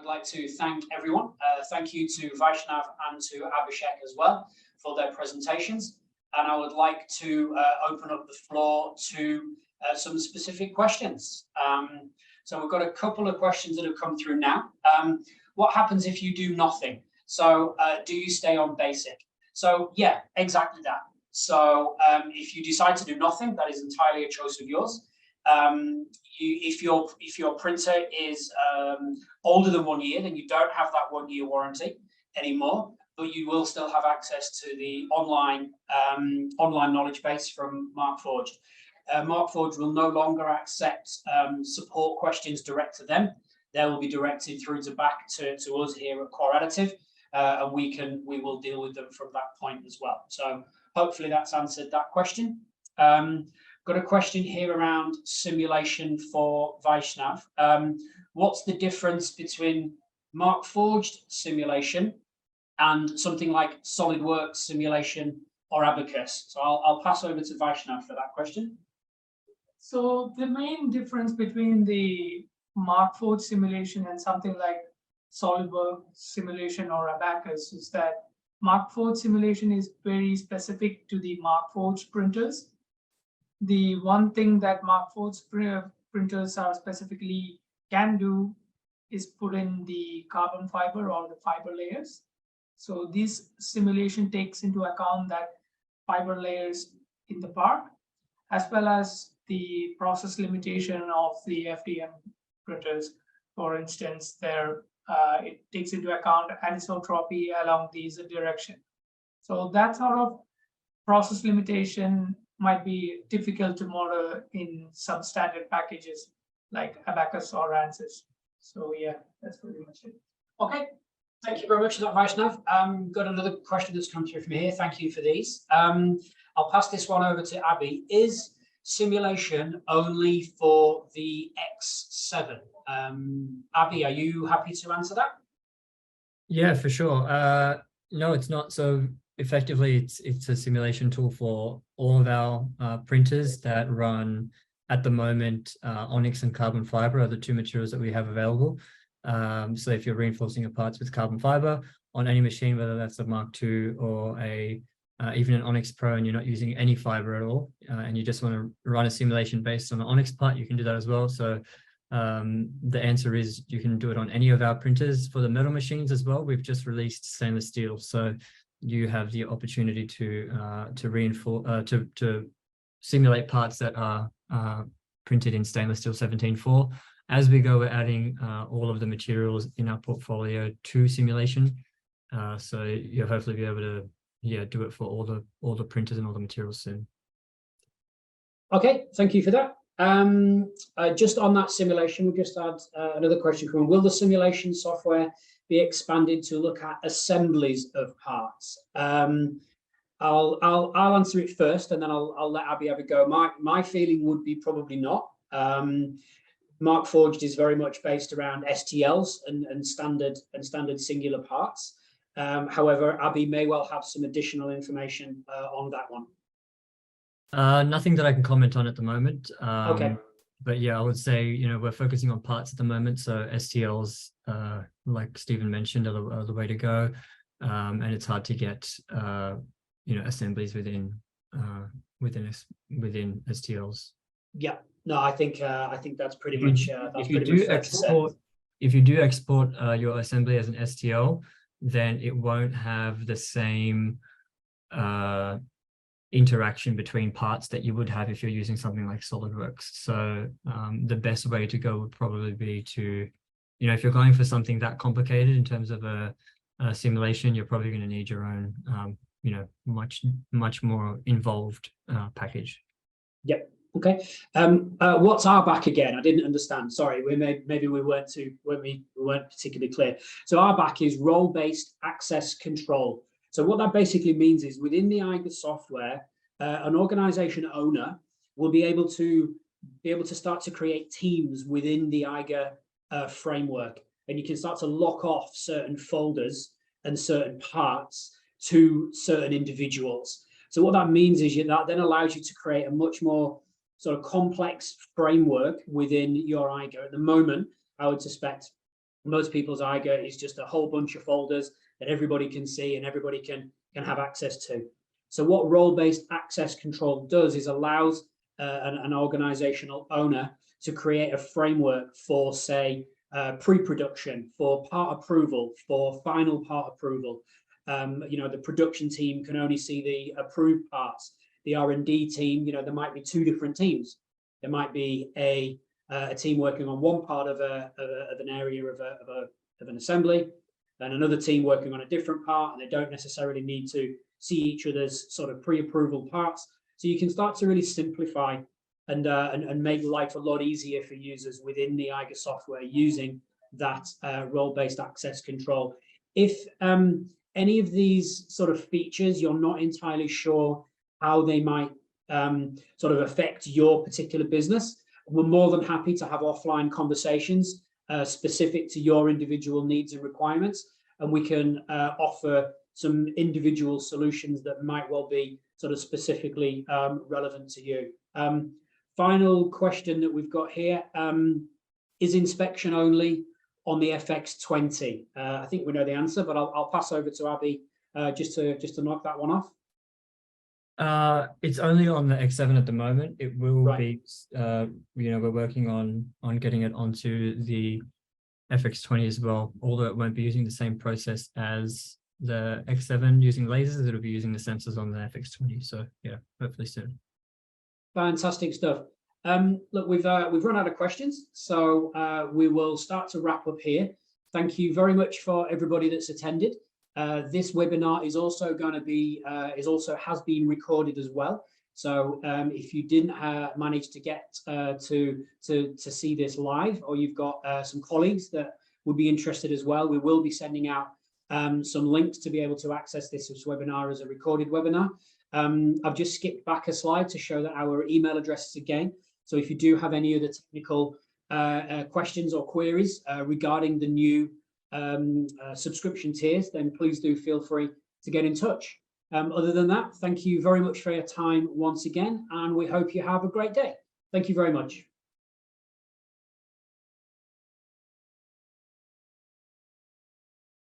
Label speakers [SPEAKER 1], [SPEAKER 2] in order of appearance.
[SPEAKER 1] like to thank everyone. Thank you to Vaishnav and to Abhishek as well for their presentations. And I would like to open up the floor to some specific questions. So we've got a couple of questions that have come through now. What happens if you do nothing? So do you stay on basic? So yeah, exactly that. So if you decide to do nothing, that is entirely a choice of yours. If your printer is older than 1 year, then you don't have that 1 year warranty anymore, but you will still have access to the online knowledge base from Markforged. Markforged will no longer accept support questions direct to them. They will be directed through back to us here at Core Additive, and we will deal with them from that point as well. So hopefully that's answered that question. Got a question here around simulation for Vaishnav. What's the difference between Markforged simulation and something like SolidWorks simulation or Abacus? So I'll pass over to Vaishnav for that question.
[SPEAKER 2] So the main difference between the Markforged simulation and something like SolidWorks simulation or Abacus is that Markforged simulation is very specific to the Markforged printers. The one thing that Markforged printers are specifically can do is put in the carbon fiber or the fiber layers. So this simulation takes into account that fiber layers in the part, as well as the process limitation of the FDM printers. For instance, it takes into account anisotropy along these direction. So that sort of process limitation might be difficult to model in some standard packages like Abacus or ANSYS. So yeah, that's pretty much it.
[SPEAKER 1] Okay, thank you very much for that, Vaishnav. Got another question that's come through from here. Thank you for these. I'll pass this one over to Abby. Is simulation only for the X7? Abby, are you happy to answer that?
[SPEAKER 3] Yeah, for sure. No, it's not. So effectively, it's a simulation tool for all of our printers that run at the moment. Onyx and carbon fiber are the two materials that we have available. So if you're reinforcing your parts with carbon fiber on any machine, whether that's a Mark II or even an Onyx Pro, and you're not using any fiber at all, and you just want to run a simulation based on an Onyx part, you can do that as well. So the answer is you can do it on any of our printers. For the metal machines as well, we've just released stainless steel, so you have the opportunity to reinforce to simulate parts that are printed in stainless steel 17.4. As we go, we're adding all of the materials in our portfolio to simulation, so you'll hopefully be able to do it for all the printers and all the materials soon.
[SPEAKER 1] Okay, thank you for that. Just on that simulation, we just had another question coming. Will the simulation software be expanded to look at assemblies of parts? I'll answer it first, and then I'll let Abby have a go. My feeling would be probably not. Markforged is very much based around STLs and standard singular parts. However, Abby may well have some additional information on that one.
[SPEAKER 3] Nothing that I can comment on at the moment.
[SPEAKER 1] Okay.
[SPEAKER 3] But yeah, I would say, we're focusing on parts at the moment. So STLs, like Stephen mentioned, are the way to go. And it's hard to get, assemblies within STLs.
[SPEAKER 1] Yeah. No, I think that's pretty much.
[SPEAKER 3] If you do export your assembly as an STL, then it won't have the same interaction between parts that you would have if you're using something like SolidWorks. So the best way to go would probably be to, if you're going for something that complicated in terms of a simulation, you're probably going to need your own, much more involved package.
[SPEAKER 1] Yep. Okay. What's RBAC again? I didn't understand. Sorry, maybe we weren't particularly clear. So RBAC is role-based access control. So what that basically means is within the EIGA software, an organization owner will be able to start to create teams within the EIGA framework, and you can start to lock off certain folders and certain parts to certain individuals. So what that means is that then allows you to create a much more sort of complex framework within your EIGA. At the moment, I would suspect Most people's IGA is just a whole bunch of folders that everybody can see and everybody can have access to. So what role-based access control does is allows an organizational owner to create a framework for, say, pre-production, for part approval, for final part approval. The production team can only see the approved parts. The R&D team, there might be two different teams. There might be a team working on one part of an area of an assembly, and another team working on a different part, and they don't necessarily need to see each other's sort of pre-approval parts. So you can start to really simplify and make life a lot easier for users within the IGA software using that role-based access control. If any of these sort of features you're not entirely sure how they might sort of affect your particular business, we're more than happy to have offline conversations specific to your individual needs and requirements, and we can offer some individual solutions that might well be sort of specifically relevant to you. Final question that we've got here, is inspection only on the FX20? I think we know the answer, but I'll pass over to Abby just to knock that one off.
[SPEAKER 3] It's only on the X7 at the moment. It will be, we're working on getting it onto the FX20 as well, although it won't be using the same process as the X7 using lasers. It'll be using the sensors on the FX20. So yeah, hopefully soon. Fantastic
[SPEAKER 1] stuff. Look, we've run out of questions, so we will start to wrap up here. Thank you very much for everybody that's attended. This webinar is also going to be has been recorded as well. So if you didn't manage to get to see this live, or you've got some colleagues that would be interested as well, we will be sending out some links to be able to access this webinar as a recorded webinar. I've just skipped back a slide to show that our email addresses again. So if you do have any other technical questions or queries regarding the new subscription tiers, then please do feel free to get in touch. Other than that, thank you very much for your time once again, and we hope you have a great day. Thank you very much.